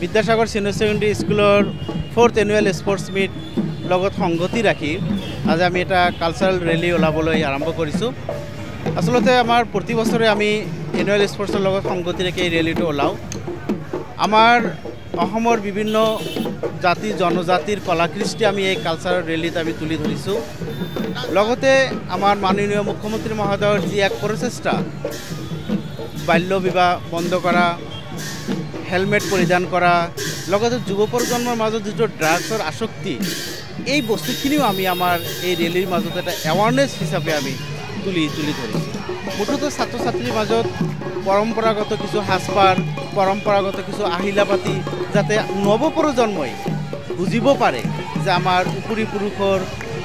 Vidyasagar senior secondary স্কুলৰ 4th annual sports meat লগত সংগতি ৰাখি আজি আমি এটা কালচাৰেল ৰেলী ওলাবলৈ আৰম্ভ কৰিছোঁ। আসলতে আমাৰ প্ৰতি বছৰে আমি এনুৱেল স্পৰ্টছৰ লগত সংগতি ৰাখি এই ৰেলীটো ওলাওঁ। আমাৰ অসমৰ বিভিন্ন জাতি জনজাতিৰ কলাকৃষ্টি আমি এই কালচাৰেল ৰেলীত আমি তুলি ধৰিছোঁ। লগতে আমাৰ মাননীয় মুখ্যমন্ত্ৰী মহোদয়ৰ যি এক প্ৰচেষ্টা, বাল্য বিবাহ বন্ধ কৰা, হেলমেট পৰিধান কৰা, লগতে যুৱ প্ৰজন্মৰ মাজত যিটো ড্ৰাগছৰ আসক্তি, এই বস্তুখিনিও আমি আমাৰ এই ৰেলীৰ মাজত এটা এৱাৰনেছ হিচাপে আমি তুলি ধৰিছোঁ। মুঠতে ছাত্ৰ ছাত্ৰীৰ মাজত পৰম্পৰাগত কিছু সাজপাৰ, পৰম্পৰাগত কিছু আহিলা পাতি যাতে নৱপ্ৰজন্মই বুজিব পাৰে যে আমাৰ উপৰি পুৰুষৰ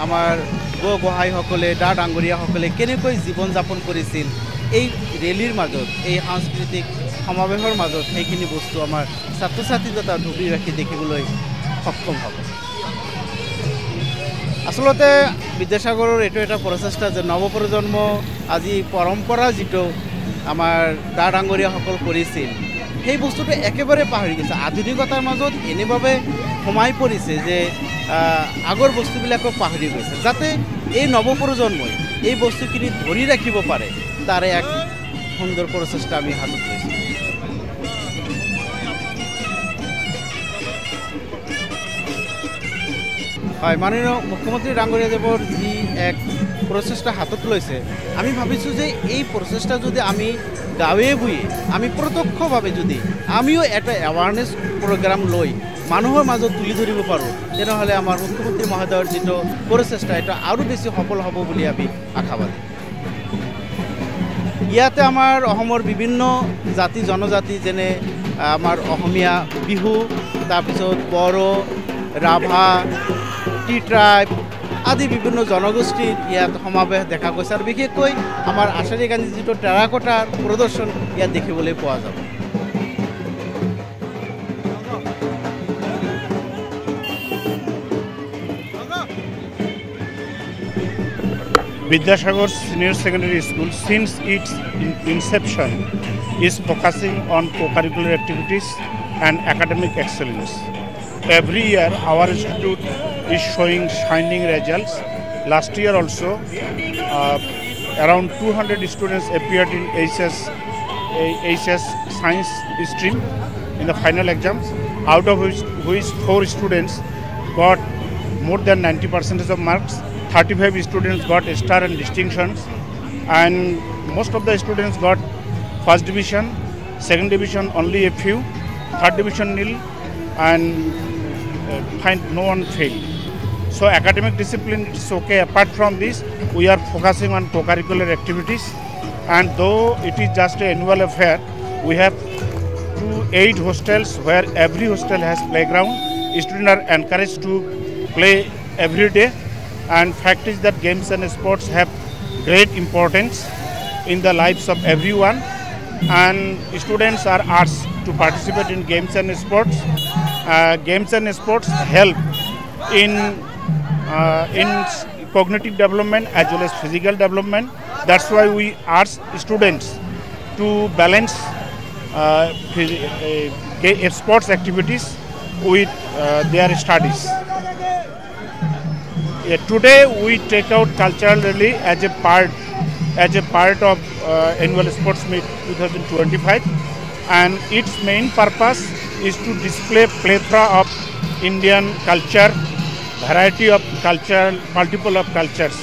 আমাৰ গোহাঁইসকলে দা ডাঙৰীয়াসকলে কেনেকৈ জীৱন যাপন কৰিছিল। এই ৰেলীৰ মাজত, এই সাংস্কৃতিক সমাৱেশৰ মাজত সেইখিনি বস্তু আমাৰ ছাত্ৰ ছাত্ৰী তথা ধৰি ৰাখি দেখিবলৈ সক্ষম হ'ব। আসলতে বিদ্যাসাগৰৰ এইটো এটা প্ৰচেষ্টা যে নৱপ্ৰজন্ম আজি পৰম্পৰা যিটো আমাৰ দা ডাঙৰীয়াসকল কৰিছিল সেই বস্তুটো একেবাৰে পাহৰি গৈছে। আধুনিকতাৰ মাজত এনেভাৱে সোমাই পৰিছে যে আগৰ বস্তুবিলাকক পাহৰি গৈছে। যাতে এই নৱপ্ৰজন্মই এই বস্তুখিনি ধৰি ৰাখিব পাৰে, তাৰে এক সুন্দৰ প্ৰচেষ্টা আমি হাতত লৈছোঁ। হয়, মাননীয় মুখ্যমন্ত্ৰী ডাঙৰীয়াদেৱৰ যি এক প্ৰচেষ্টা হাতত লৈছে, আমি ভাবিছোঁ যে এই প্ৰচেষ্টা যদি আমি গাঁৱে ভূঞে আমি প্ৰত্যক্ষভাৱে যদি আমিও এটা এৱাৰনেছ প্ৰগ্ৰাম লৈ মানুহৰ মাজত তুলি ধৰিব পাৰোঁ, তেনেহ'লে আমাৰ মুখ্যমন্ত্ৰী মহোদয়ৰ যিটো প্ৰচেষ্টা এটা আৰু বেছি সফল হ'ব বুলি আমি আশাবাদী। ইয়াতে আমাৰ অসমৰ বিভিন্ন জাতি জনজাতি, যেনে আমাৰ অসমীয়া বিহু, তাৰপিছত বড়ো, ৰাভা, টি ট্ৰাইব আদি বিভিন্ন জনগোষ্ঠীৰ ইয়াত সমাৱেশ দেখা গৈছে। আৰু বিশেষকৈ আমাৰ আচাৰী গান্ধী যিটো টেৰাকোটাৰ প্ৰদৰ্শন ইয়াত দেখিবলৈ পোৱা যাব। Vidyasagar Senior Secondary School, since its inception, is focusing on co-curricular activities and academic excellence. Every year, our institute is showing shining results. Last year also, around 200 students appeared in HS Science stream in the final exams, out of which 4 students got more than 90% of marks. 35 students got star and distinctions, and most of the students got first division, second division only a few, third division nil, and no one failed. So academic discipline is okay. Apart from this, we are focusing on co-curricular activities, and though it is just an annual affair, we have 8 hostels where every hostel has playground. Students are encouraged to play every day. And fact is that games and sports have great importance in the lives of everyone, and students are asked to participate in games and sports. Games and sports help in cognitive development as well as physical development. That's why we ask students to balance sports activities with their studies. Today we take out cultural rally as a part of annual sports meet 2025, and its main purpose is to display plethora of Indian culture, variety of culture, multiple of cultures.